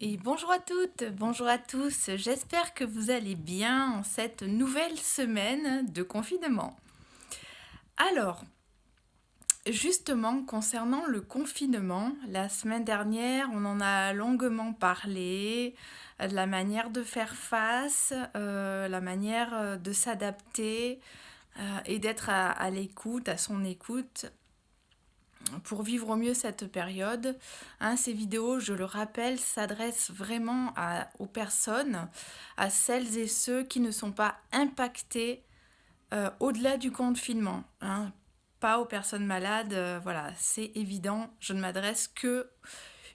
Et bonjour à toutes, bonjour à tous. J'espère que vous allez bien en cette nouvelle semaine de confinement. Alors, justement, concernant le confinement, la semaine dernière, on en a longuement parlé, de la manière de faire face, la manière de s'adapter et d'être à l'écoute, à son écoute pour vivre au mieux cette période. Ces vidéos, je le rappelle, s'adressent vraiment aux personnes, à celles et ceux qui ne sont pas impactés au-delà du confinement. Pas aux personnes malades, voilà, c'est évident. Je ne m'adresse que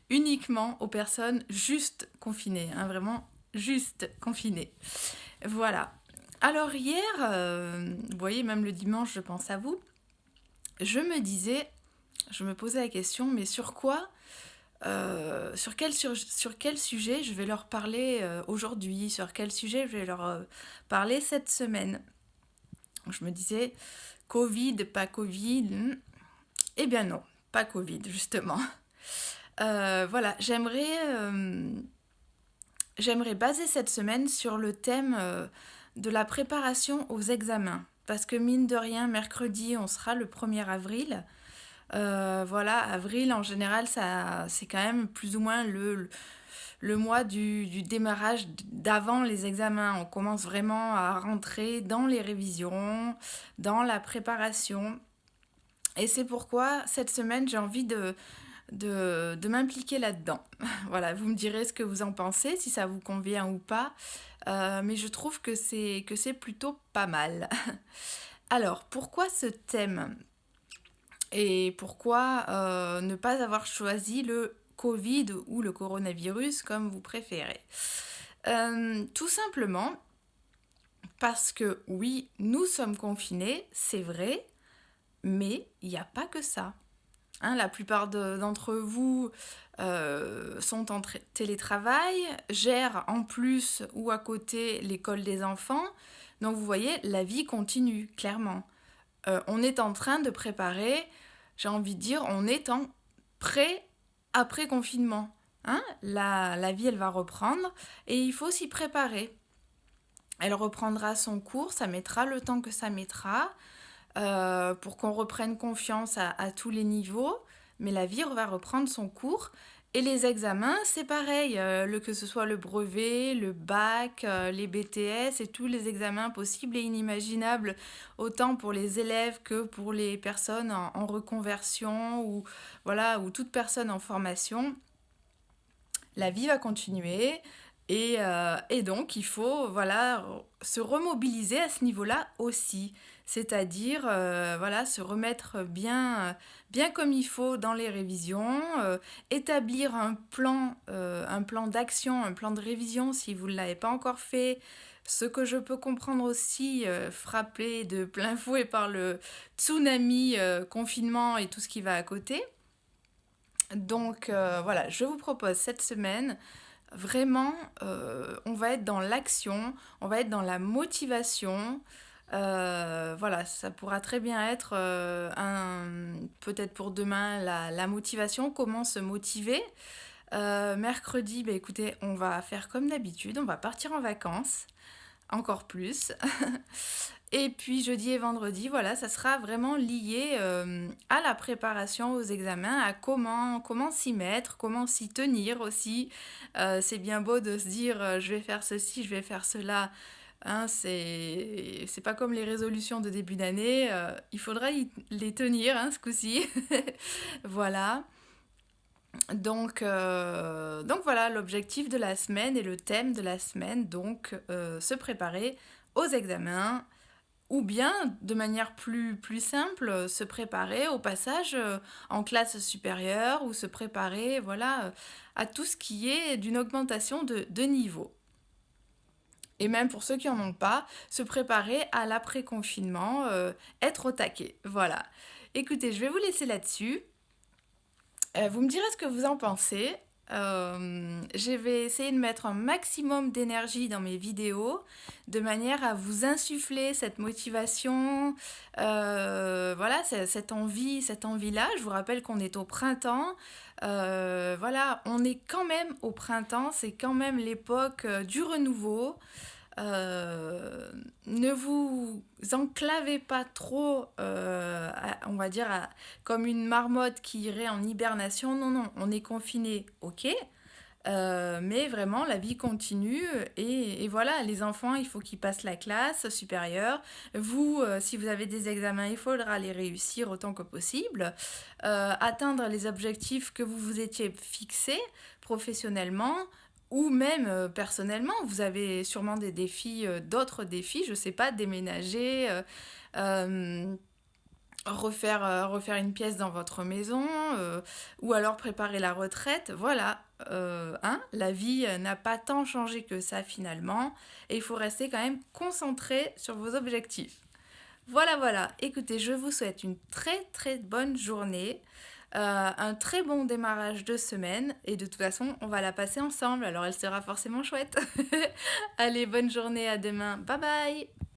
uniquement aux personnes juste confinées, vraiment juste confinées. Voilà. Alors hier, vous voyez, même le dimanche, je pense à vous, je me posais la question, mais sur quoi, sur quel sujet je vais leur parler aujourd'hui, sur quel sujet je vais leur parler cette semaine. Je me disais, Covid, pas Covid. Eh bien non, pas Covid, justement. Voilà, j'aimerais baser cette semaine sur le thème de la préparation aux examens. Parce que mine de rien, mercredi, on sera le 1er avril. Voilà, avril en général, c'est quand même plus ou moins le mois du démarrage d'avant les examens. On commence vraiment à rentrer dans les révisions, dans la préparation. Et c'est pourquoi cette semaine, j'ai envie de m'impliquer là-dedans. Voilà, vous me direz ce que vous en pensez, si ça vous convient ou pas. Mais je trouve que c'est plutôt pas mal. Alors, pourquoi ce thème? Et pourquoi ne pas avoir choisi le Covid ou le coronavirus comme vous préférez? Tout simplement parce que oui, nous sommes confinés, c'est vrai, mais il n'y a pas que ça. La plupart d'entre vous sont en télétravail, gèrent en plus ou à côté l'école des enfants. Donc vous voyez, la vie continue, clairement. On est en train de préparer, j'ai envie de dire, on est en après-confinement. La vie, elle va reprendre et il faut s'y préparer. Elle reprendra son cours, ça mettra le temps que ça mettra pour qu'on reprenne confiance à tous les niveaux, mais la vie va reprendre son cours. Et les examens, c'est pareil, que ce soit le brevet, le bac, les BTS et tous les examens possibles et inimaginables, autant pour les élèves que pour les personnes en reconversion ou, voilà, ou toute personne en formation. La vie va continuer et donc il faut voilà, se remobiliser à ce niveau-là aussi. C'est-à-dire voilà, se remettre bien comme il faut dans les révisions, établir un plan d'action, un plan de révision si vous ne l'avez pas encore fait. Ce que je peux comprendre aussi, frappé de plein fouet par le tsunami confinement et tout ce qui va à côté. Donc voilà, je vous propose cette semaine, vraiment, on va être dans l'action, on va être dans la motivation. Voilà, ça pourra très bien être peut-être pour demain la motivation, comment se motiver. Mercredi, bah, écoutez, on va faire comme d'habitude, on va partir en vacances, encore plus. Et puis jeudi et vendredi, voilà, ça sera vraiment lié à la préparation aux examens, à comment s'y mettre, comment s'y tenir aussi. C'est bien beau de se dire je vais faire ceci, je vais faire cela. C'est pas comme les résolutions de début d'année. Il faudra les tenir ce coup-ci. Voilà. Donc voilà l'objectif de la semaine et le thème de la semaine. Donc se préparer aux examens ou bien, de manière plus simple, se préparer au passage en classe supérieure ou se préparer voilà, à tout ce qui est d'une augmentation de niveau. Et même pour ceux qui n'en ont pas, se préparer à l'après-confinement, être au taquet. Voilà. Écoutez, je vais vous laisser là-dessus. Vous me direz ce que vous en pensez. Je vais essayer de mettre un maximum d'énergie dans mes vidéos, de manière à vous insuffler cette motivation, voilà, cette envie-là. Je vous rappelle qu'on est au printemps. Voilà, on est quand même au printemps, c'est quand même l'époque du renouveau. Euh, Ne vous enclavez pas trop, on va dire, comme une marmotte qui irait en hibernation. Non, non, on est confiné, ok. Mais vraiment, la vie continue et voilà, les enfants, il faut qu'ils passent la classe supérieure. Vous, si vous avez des examens, il faudra les réussir autant que possible. Atteindre les objectifs que vous vous étiez fixés professionnellement ou même personnellement. Vous avez sûrement des défis, d'autres défis, je sais pas, déménager. Euh, refaire une pièce dans votre maison ou alors préparer la retraite. Voilà, hein, la vie n'a pas tant changé que ça finalement et il faut rester quand même concentré sur vos objectifs. Voilà, voilà. Écoutez, je vous souhaite une très très bonne journée, un très bon démarrage de semaine et de toute façon, on va la passer ensemble, alors elle sera forcément chouette. Allez, bonne journée, à demain. Bye bye.